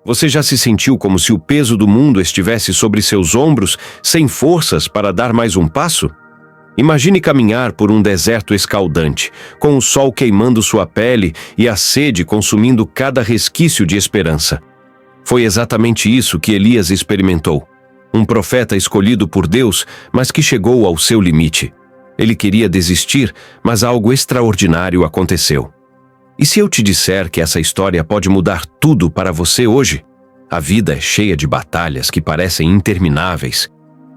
Você já se sentiu como se o peso do mundo estivesse sobre seus ombros, sem forças para dar mais um passo? Imagine caminhar por um deserto escaldante, com o sol queimando sua pele e a sede consumindo cada resquício de esperança. Foi exatamente isso que Elias experimentou. Um profeta escolhido por Deus, mas que chegou ao seu limite. Ele queria desistir, mas algo extraordinário aconteceu. E se eu te disser que essa história pode mudar tudo para você hoje? A vida é cheia de batalhas que parecem intermináveis.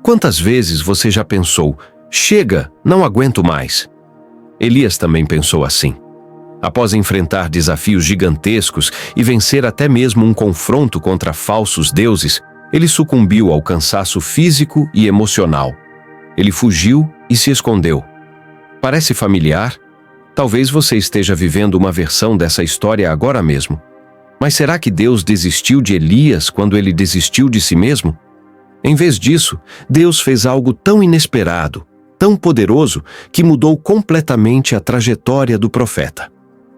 Quantas vezes você já pensou, chega, não aguento mais? Elias também pensou assim. Após enfrentar desafios gigantescos e vencer até mesmo um confronto contra falsos deuses, ele sucumbiu ao cansaço físico e emocional. Ele fugiu e se escondeu. Parece familiar? Talvez você esteja vivendo uma versão dessa história agora mesmo. Mas será que Deus desistiu de Elias quando ele desistiu de si mesmo? Em vez disso, Deus fez algo tão inesperado, tão poderoso, que mudou completamente a trajetória do profeta.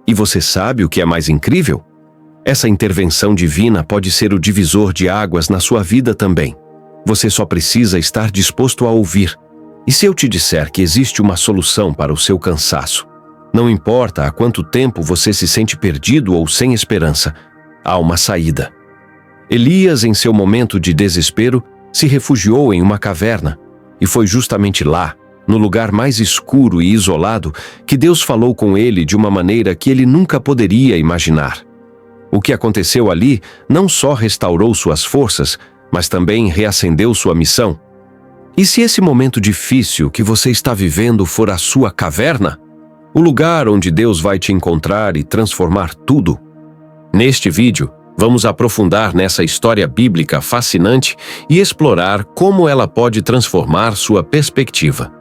E você sabe o que é mais incrível? Essa intervenção divina pode ser o divisor de águas na sua vida também. Você só precisa estar disposto a ouvir. E se eu te disser que existe uma solução para o seu cansaço? Não importa há quanto tempo você se sente perdido ou sem esperança, há uma saída. Elias, em seu momento de desespero, se refugiou em uma caverna, e foi justamente lá, no lugar mais escuro e isolado, que Deus falou com ele de uma maneira que ele nunca poderia imaginar. O que aconteceu ali não só restaurou suas forças, mas também reacendeu sua missão. E se esse momento difícil que você está vivendo for a sua caverna? O lugar onde Deus vai te encontrar e transformar tudo? Neste vídeo, vamos aprofundar nessa história bíblica fascinante e explorar como ela pode transformar sua perspectiva.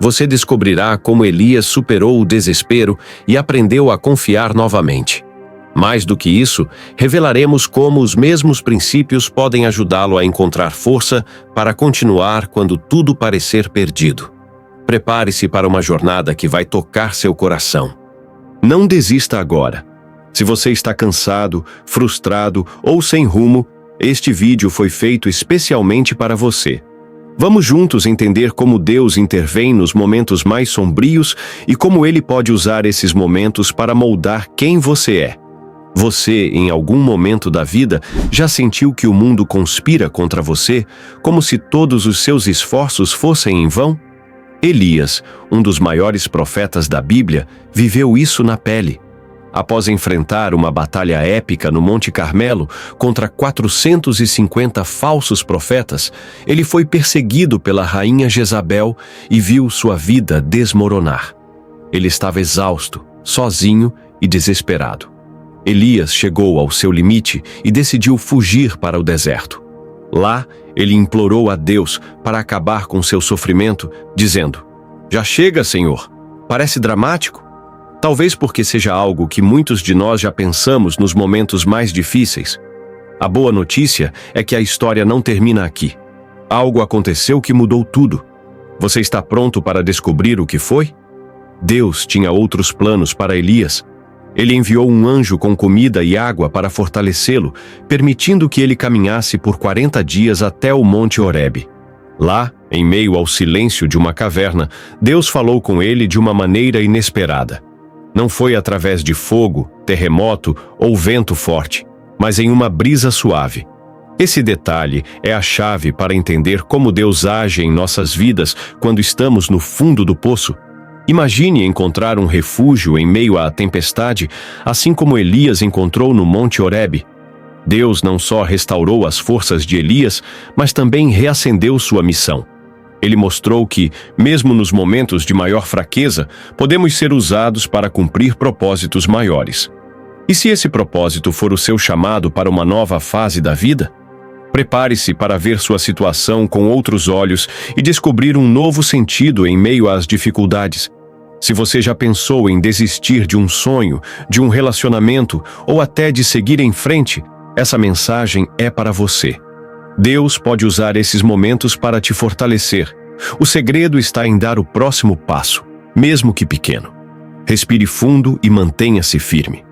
Você descobrirá como Elias superou o desespero e aprendeu a confiar novamente. Mais do que isso, revelaremos como os mesmos princípios podem ajudá-lo a encontrar força para continuar quando tudo parecer perdido. Prepare-se para uma jornada que vai tocar seu coração. Não desista agora. Se você está cansado, frustrado ou sem rumo, este vídeo foi feito especialmente para você. Vamos juntos entender como Deus intervém nos momentos mais sombrios e como Ele pode usar esses momentos para moldar quem você é. Você, em algum momento da vida, já sentiu que o mundo conspira contra você, como se todos os seus esforços fossem em vão? Elias, um dos maiores profetas da Bíblia, viveu isso na pele. Após enfrentar uma batalha épica no Monte Carmelo contra 450 falsos profetas, ele foi perseguido pela rainha Jezabel e viu sua vida desmoronar. Ele estava exausto, sozinho e desesperado. Elias chegou ao seu limite e decidiu fugir para o deserto. Lá, ele implorou a Deus para acabar com seu sofrimento, dizendo: "Já chega, Senhor. Parece dramático? Talvez porque seja algo que muitos de nós já pensamos nos momentos mais difíceis. A boa notícia é que a história não termina aqui. Algo aconteceu que mudou tudo. Você está pronto para descobrir o que foi? Deus tinha outros planos para Elias. Ele enviou um anjo com comida e água para fortalecê-lo, permitindo que ele caminhasse por 40 dias até o Monte Horebe. Lá, em meio ao silêncio de uma caverna, Deus falou com ele de uma maneira inesperada. Não foi através de fogo, terremoto ou vento forte, mas em uma brisa suave. Esse detalhe é a chave para entender como Deus age em nossas vidas quando estamos no fundo do poço. Imagine encontrar um refúgio em meio à tempestade, assim como Elias encontrou no Monte Horebe. Deus não só restaurou as forças de Elias, mas também reacendeu sua missão. Ele mostrou que, mesmo nos momentos de maior fraqueza, podemos ser usados para cumprir propósitos maiores. E se esse propósito for o seu chamado para uma nova fase da vida? Prepare-se para ver sua situação com outros olhos e descobrir um novo sentido em meio às dificuldades. Se você já pensou em desistir de um sonho, de um relacionamento ou até de seguir em frente, essa mensagem é para você. Deus pode usar esses momentos para te fortalecer. O segredo está em dar o próximo passo, mesmo que pequeno. Respire fundo e mantenha-se firme.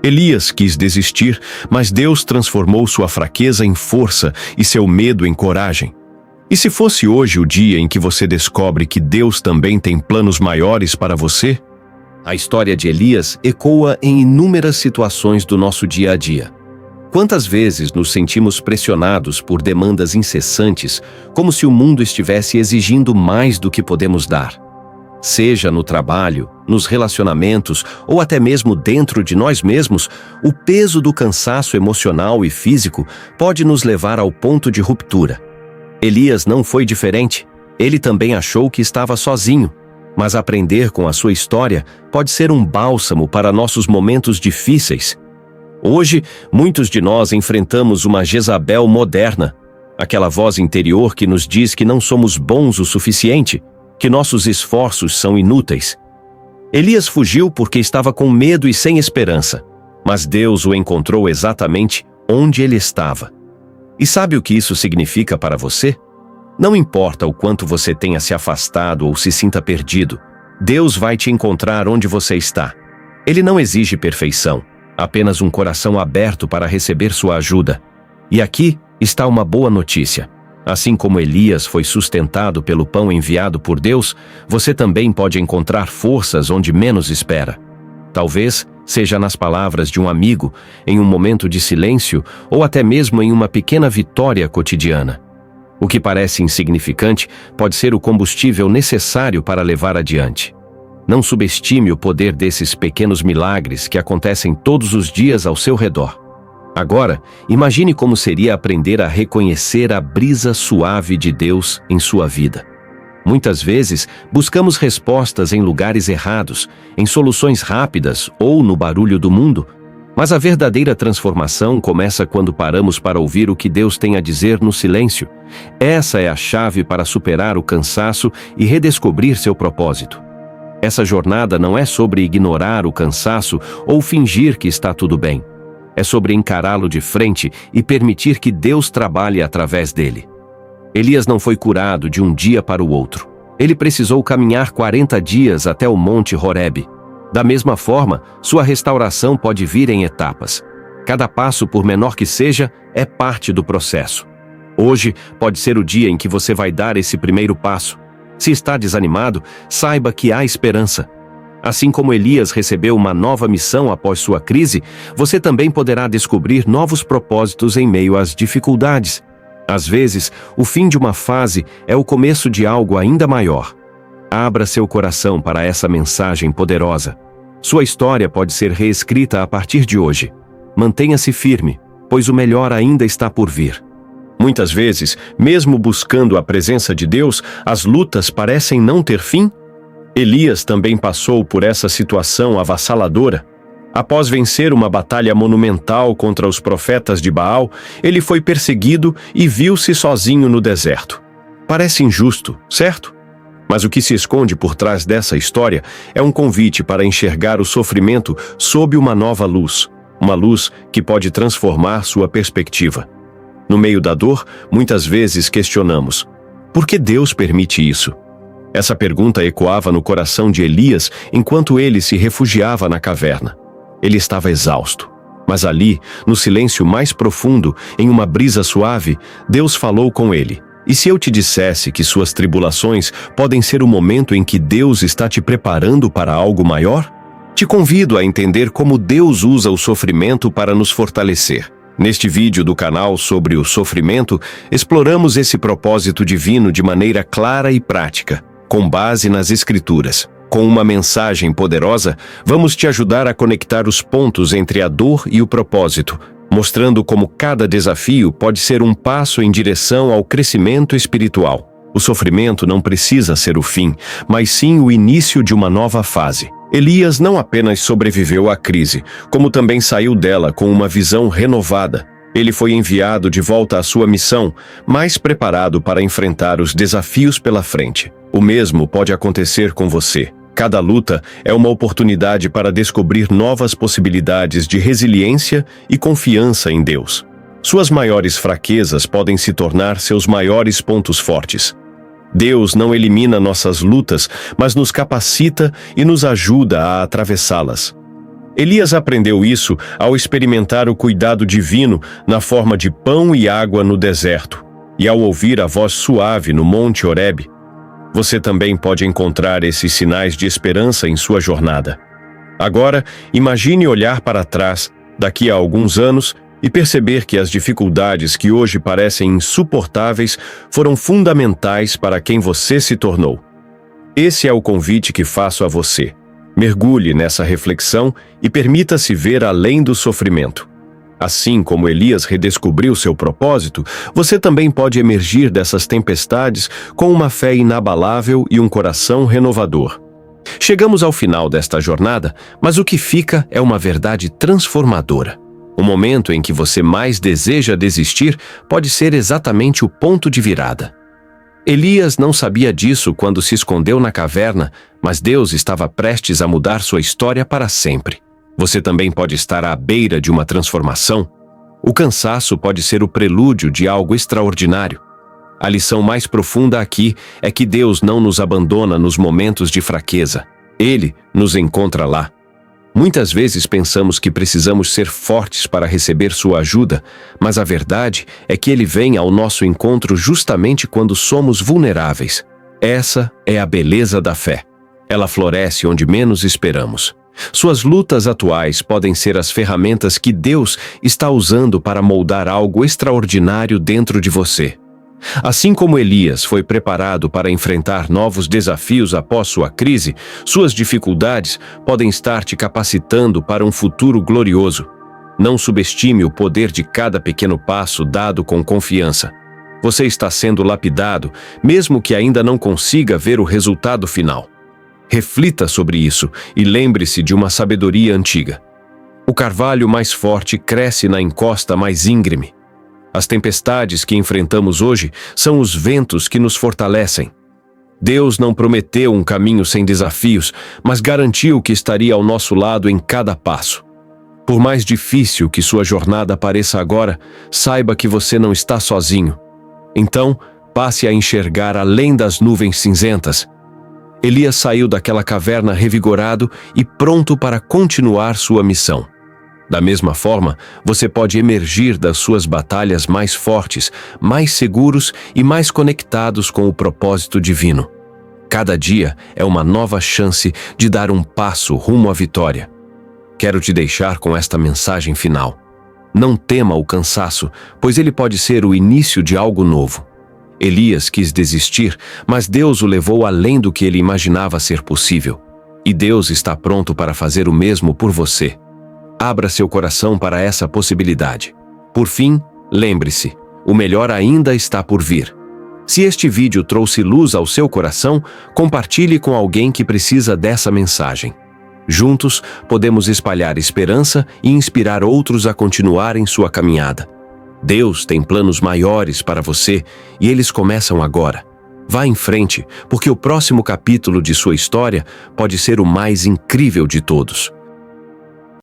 Elias quis desistir, mas Deus transformou sua fraqueza em força e seu medo em coragem. E se fosse hoje o dia em que você descobre que Deus também tem planos maiores para você? A história de Elias ecoa em inúmeras situações do nosso dia a dia. Quantas vezes nos sentimos pressionados por demandas incessantes, como se o mundo estivesse exigindo mais do que podemos dar? Seja no trabalho, nos relacionamentos ou até mesmo dentro de nós mesmos, o peso do cansaço emocional e físico pode nos levar ao ponto de ruptura. Elias não foi diferente. Ele também achou que estava sozinho. Mas aprender com a sua história pode ser um bálsamo para nossos momentos difíceis. Hoje, muitos de nós enfrentamos uma Jezabel moderna, aquela voz interior que nos diz que não somos bons o suficiente, que nossos esforços são inúteis. Elias fugiu porque estava com medo e sem esperança, mas Deus o encontrou exatamente onde ele estava. E sabe o que isso significa para você? Não importa o quanto você tenha se afastado ou se sinta perdido, Deus vai te encontrar onde você está. Ele não exige perfeição, apenas um coração aberto para receber sua ajuda. E aqui está uma boa notícia. Assim como Elias foi sustentado pelo pão enviado por Deus, você também pode encontrar forças onde menos espera. Talvez seja nas palavras de um amigo, em um momento de silêncio ou até mesmo em uma pequena vitória cotidiana. O que parece insignificante pode ser o combustível necessário para levar adiante. Não subestime o poder desses pequenos milagres que acontecem todos os dias ao seu redor. Agora, imagine como seria aprender a reconhecer a brisa suave de Deus em sua vida. Muitas vezes, buscamos respostas em lugares errados, em soluções rápidas ou no barulho do mundo, mas a verdadeira transformação começa quando paramos para ouvir o que Deus tem a dizer no silêncio. Essa é a chave para superar o cansaço e redescobrir seu propósito. Essa jornada não é sobre ignorar o cansaço ou fingir que está tudo bem. É sobre encará-lo de frente e permitir que Deus trabalhe através dele. Elias não foi curado de um dia para o outro. Ele precisou caminhar 40 dias até o Monte Horebe. Da mesma forma, sua restauração pode vir em etapas. Cada passo, por menor que seja, é parte do processo. Hoje pode ser o dia em que você vai dar esse primeiro passo. Se está desanimado, saiba que há esperança. Assim como Elias recebeu uma nova missão após sua crise, você também poderá descobrir novos propósitos em meio às dificuldades. Às vezes, o fim de uma fase é o começo de algo ainda maior. Abra seu coração para essa mensagem poderosa. Sua história pode ser reescrita a partir de hoje. Mantenha-se firme, pois o melhor ainda está por vir. Muitas vezes, mesmo buscando a presença de Deus, as lutas parecem não ter fim. Elias também passou por essa situação avassaladora. Após vencer uma batalha monumental contra os profetas de Baal, ele foi perseguido e viu-se sozinho no deserto. Parece injusto, certo? Mas o que se esconde por trás dessa história é um convite para enxergar o sofrimento sob uma nova luz, uma luz que pode transformar sua perspectiva. No meio da dor, muitas vezes questionamos: por que Deus permite isso? Essa pergunta ecoava no coração de Elias enquanto ele se refugiava na caverna. Ele estava exausto. Mas ali, no silêncio mais profundo, em uma brisa suave, Deus falou com ele. E se eu te dissesse que suas tribulações podem ser o momento em que Deus está te preparando para algo maior? Te convido a entender como Deus usa o sofrimento para nos fortalecer. Neste vídeo do canal sobre o sofrimento, exploramos esse propósito divino de maneira clara e prática, com base nas Escrituras. Com uma mensagem poderosa, vamos te ajudar a conectar os pontos entre a dor e o propósito, mostrando como cada desafio pode ser um passo em direção ao crescimento espiritual. O sofrimento não precisa ser o fim, mas sim o início de uma nova fase. Elias não apenas sobreviveu à crise, como também saiu dela com uma visão renovada. Ele foi enviado de volta à sua missão, mais preparado para enfrentar os desafios pela frente. O mesmo pode acontecer com você. Cada luta é uma oportunidade para descobrir novas possibilidades de resiliência e confiança em Deus. Suas maiores fraquezas podem se tornar seus maiores pontos fortes. Deus não elimina nossas lutas, mas nos capacita e nos ajuda a atravessá-las. Elias aprendeu isso ao experimentar o cuidado divino na forma de pão e água no deserto, e ao ouvir a voz suave no Monte Horebe. Você também pode encontrar esses sinais de esperança em sua jornada. Agora, imagine olhar para trás, daqui a alguns anos, e perceber que as dificuldades que hoje parecem insuportáveis foram fundamentais para quem você se tornou. Esse é o convite que faço a você. Mergulhe nessa reflexão e permita-se ver além do sofrimento. Assim como Elias redescobriu seu propósito, você também pode emergir dessas tempestades com uma fé inabalável e um coração renovador. Chegamos ao final desta jornada, mas o que fica é uma verdade transformadora. O momento em que você mais deseja desistir pode ser exatamente o ponto de virada. Elias não sabia disso quando se escondeu na caverna, mas Deus estava prestes a mudar sua história para sempre. Você também pode estar à beira de uma transformação. O cansaço pode ser o prelúdio de algo extraordinário. A lição mais profunda aqui é que Deus não nos abandona nos momentos de fraqueza. Ele nos encontra lá. Muitas vezes pensamos que precisamos ser fortes para receber sua ajuda, mas a verdade é que Ele vem ao nosso encontro justamente quando somos vulneráveis. Essa é a beleza da fé. Ela floresce onde menos esperamos. Suas lutas atuais podem ser as ferramentas que Deus está usando para moldar algo extraordinário dentro de você. Assim como Elias foi preparado para enfrentar novos desafios após sua crise, suas dificuldades podem estar te capacitando para um futuro glorioso. Não subestime o poder de cada pequeno passo dado com confiança. Você está sendo lapidado, mesmo que ainda não consiga ver o resultado final. Reflita sobre isso e lembre-se de uma sabedoria antiga. O carvalho mais forte cresce na encosta mais íngreme. As tempestades que enfrentamos hoje são os ventos que nos fortalecem. Deus não prometeu um caminho sem desafios, mas garantiu que estaria ao nosso lado em cada passo. Por mais difícil que sua jornada pareça agora, saiba que você não está sozinho. Então, passe a enxergar além das nuvens cinzentas. Elias saiu daquela caverna revigorado e pronto para continuar sua missão. Da mesma forma, você pode emergir das suas batalhas mais fortes, mais seguros e mais conectados com o propósito divino. Cada dia é uma nova chance de dar um passo rumo à vitória. Quero te deixar com esta mensagem final. Não tema o cansaço, pois ele pode ser o início de algo novo. Elias quis desistir, mas Deus o levou além do que ele imaginava ser possível. E Deus está pronto para fazer o mesmo por você. Abra seu coração para essa possibilidade. Por fim, lembre-se, o melhor ainda está por vir. Se este vídeo trouxe luz ao seu coração, compartilhe com alguém que precisa dessa mensagem. Juntos, podemos espalhar esperança e inspirar outros a continuarem sua caminhada. Deus tem planos maiores para você e eles começam agora. Vá em frente, porque o próximo capítulo de sua história pode ser o mais incrível de todos.